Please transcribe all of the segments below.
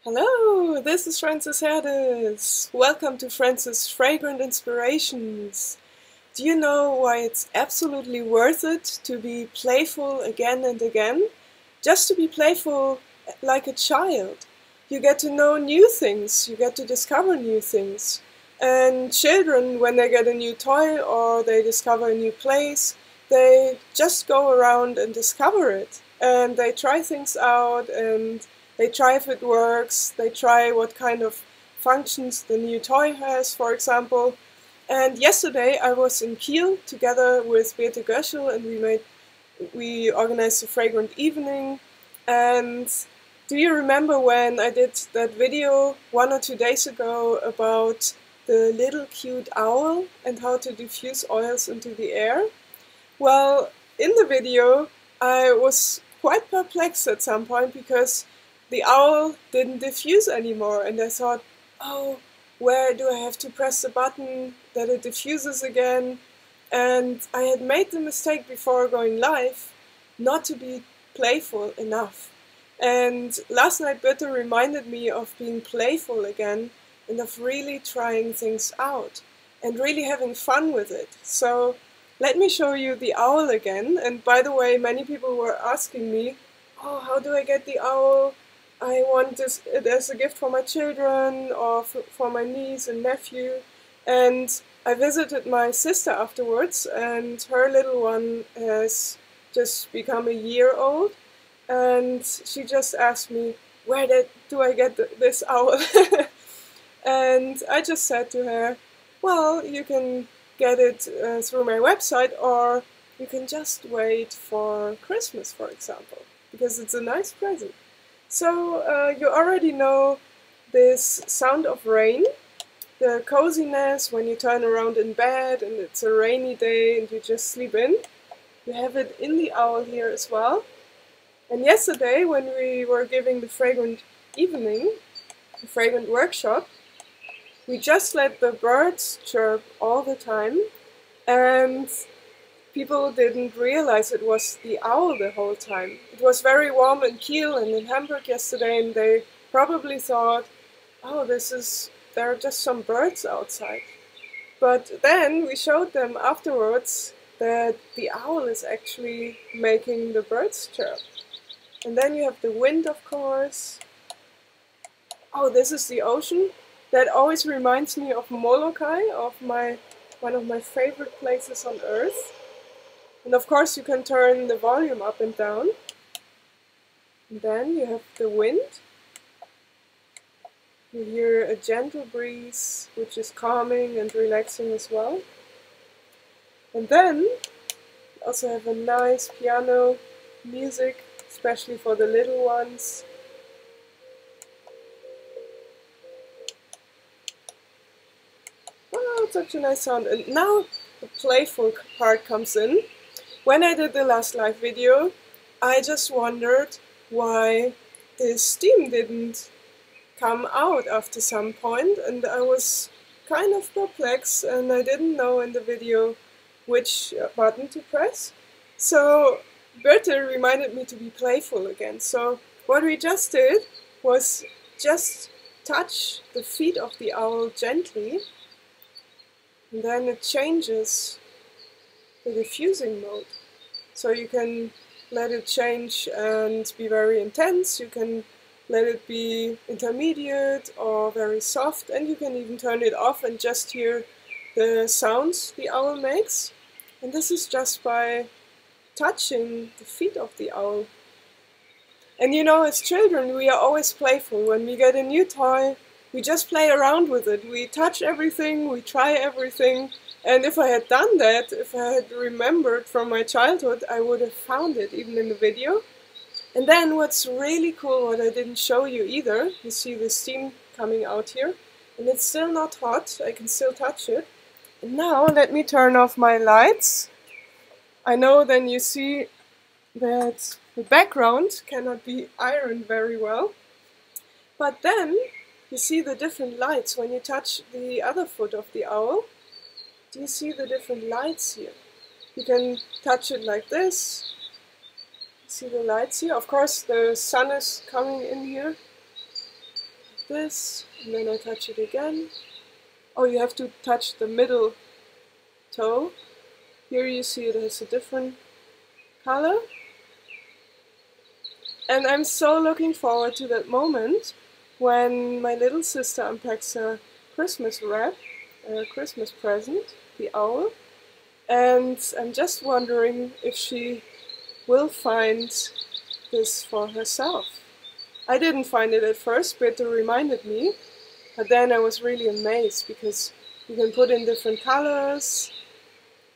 Hello, this is Frances Herdes. Welcome to Frances Fragrant Inspirations. Do you know why it's absolutely worth it to be playful again and again? Just to be playful like a child. You get to know new things, you get to discover new things. And children, when they get a new toy or they discover a new place, they just go around and discover it. And they try things out and they try if it works, they try what kind of functions the new toy has, for example. And yesterday I was in Kiel together with Beate Göschel and we organized a fragrant evening. And do you remember when I did that video 1 or 2 days ago about the little cute owl and how to diffuse oils into the air? Well, in the video I was quite perplexed at some point because the owl didn't diffuse anymore, and I thought, oh, where do I have to press the button that it diffuses again? And I had made the mistake before going live not to be playful enough. And last night Birte reminded me of being playful again and of really trying things out and really having fun with it. So let me show you the owl again. And by the way, many people were asking me, oh, how do I get the owl? I want it as a gift for my children or for my niece and nephew. And I visited my sister afterwards, and her little one has just become a year old. And she just asked me, where do I get this owl? And I just said to her, well, you can get it through my website, or you can just wait for Christmas, for example, because it's a nice present. So you already know this sound of rain, the coziness when you turn around in bed and it's a rainy day and you just sleep in. You have it in the owl here as well. And yesterday when we were giving the fragrant evening, the fragrant workshop, we just let the birds chirp all the time, and people didn't realize it was the owl the whole time. It was very warm in Kiel and in Hamburg yesterday, and they probably thought, oh, there are just some birds outside. But then we showed them afterwards that the owl is actually making the birds chirp. And then you have the wind, of course. Oh, this is the ocean. That always reminds me of Molokai, of one of my favorite places on Earth. And of course you can turn the volume up and down. And then you have the wind. You hear a gentle breeze, which is calming and relaxing as well. And then you also have a nice piano music, especially for the little ones. Oh, such a nice sound. And now the playful part comes in. When I did the last live video, I just wondered why the steam didn't come out after some point, and I was kind of perplexed and I didn't know in the video which button to press. So Birte reminded me to be playful again. So what we just did was just touch the feet of the owl gently, and then it changes the diffusing mode. So you can let it change and be very intense, you can let it be intermediate or very soft, and you can even turn it off and just hear the sounds the owl makes. And this is just by touching the feet of the owl. And you know, as children we are always playful. When we get a new toy, we just play around with it. We touch everything, we try everything. And if I had done that, if I had remembered from my childhood, I would have found it even in the video. And then what's really cool, what I didn't show you either, you see the steam coming out here, and it's still not hot, I can still touch it. And now let me turn off my lights. I know then you see that the background cannot be ironed very well. But then you see the different lights when you touch the other foot of the owl. Do you see the different lights here? You can touch it like this. See the lights here? Of course the sun is coming in here. this, and then I touch it again. Oh, you have to touch the middle toe. Here you see it has a different color. And I'm so looking forward to that moment when my little sister unpacks her Christmas wrap, a Christmas present, the owl. And I'm just wondering if she will find this for herself. I didn't find it at first, but it reminded me. But then I was really amazed because you can put in different colors.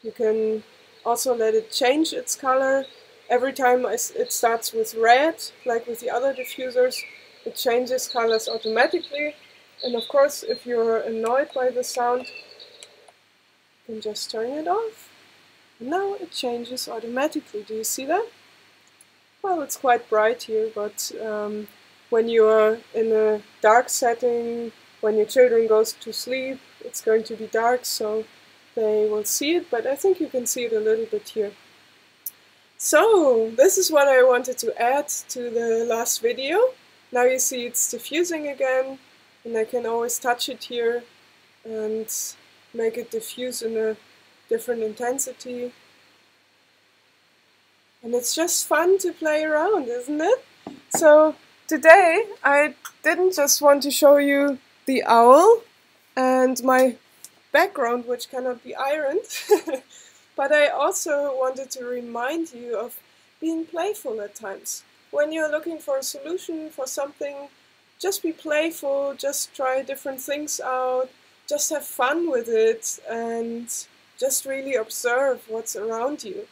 You can also let it change its color. Every time it starts with red, like with the other diffusers, it changes colors automatically. And of course, if you're annoyed by the sound, you can just turn it off. And now it changes automatically. Do you see that? Well, it's quite bright here, but when you're in a dark setting, when your children go to sleep, it's going to be dark, so they will see it, but I think you can see it a little bit here. So, this is what I wanted to add to the last video. Now you see it's diffusing again, and I can always touch it here and make it diffuse in a different intensity. And it's just fun to play around, isn't it? So, today I didn't just want to show you the owl and my background, which cannot be ironed, but I also wanted to remind you of being playful at times. When you're looking for a solution for something, just be playful, just try different things out, just have fun with it, and just really observe what's around you.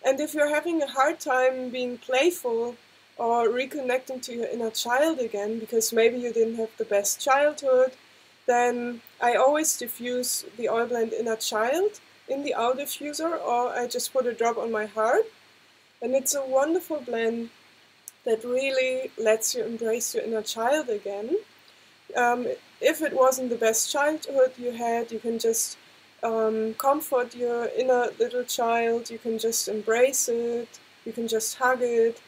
And if you're having a hard time being playful or reconnecting to your inner child again, because maybe you didn't have the best childhood, then I always diffuse the oil blend Inner Child in the owl diffuser, or I just put a drop on my heart. And it's a wonderful blend that really lets you embrace your inner child again. If it wasn't the best childhood you had, you can just comfort your inner little child, you can just embrace it, you can just hug it,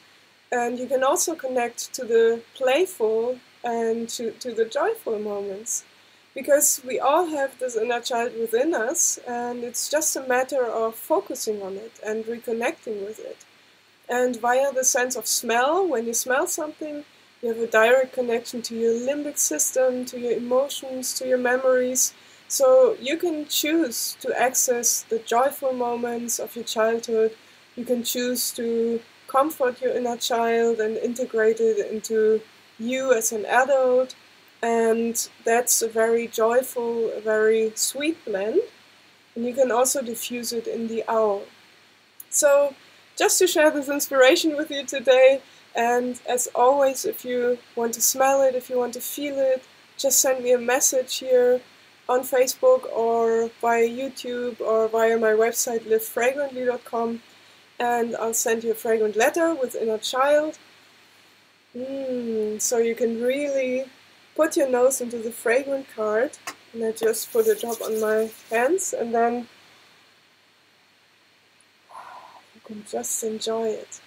and you can also connect to the playful and to the joyful moments. Because we all have this inner child within us, and it's just a matter of focusing on it and reconnecting with it. And via the sense of smell, when you smell something, you have a direct connection to your limbic system, to your emotions, to your memories. So you can choose to access the joyful moments of your childhood. You can choose to comfort your inner child and integrate it into you as an adult. And that's a very joyful, a very sweet blend. And you can also diffuse it in the owl. So, just to share this inspiration with you today, and as always, if you want to smell it, if you want to feel it, just send me a message here on Facebook or via YouTube or via my website livefragrantly.com, and I'll send you a fragrant letter with Inner Child. So you can really put your nose into the fragrant card, and I just put a drop on my hands, and then you can just enjoy it.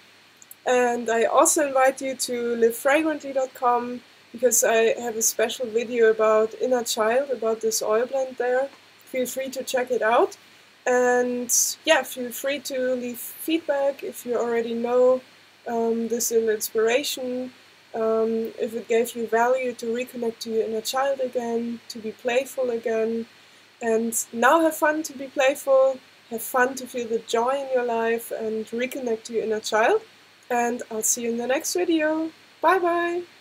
And I also invite you to livefragrantly.com, because I have a special video about Inner Child, about this oil blend there. Feel free to check it out. And yeah, feel free to leave feedback if you already know this little inspiration. If it gave you value to reconnect to your inner child again, to be playful again, and now have fun to be playful, have fun to feel the joy in your life and reconnect to your inner child. And I'll see you in the next video. Bye bye!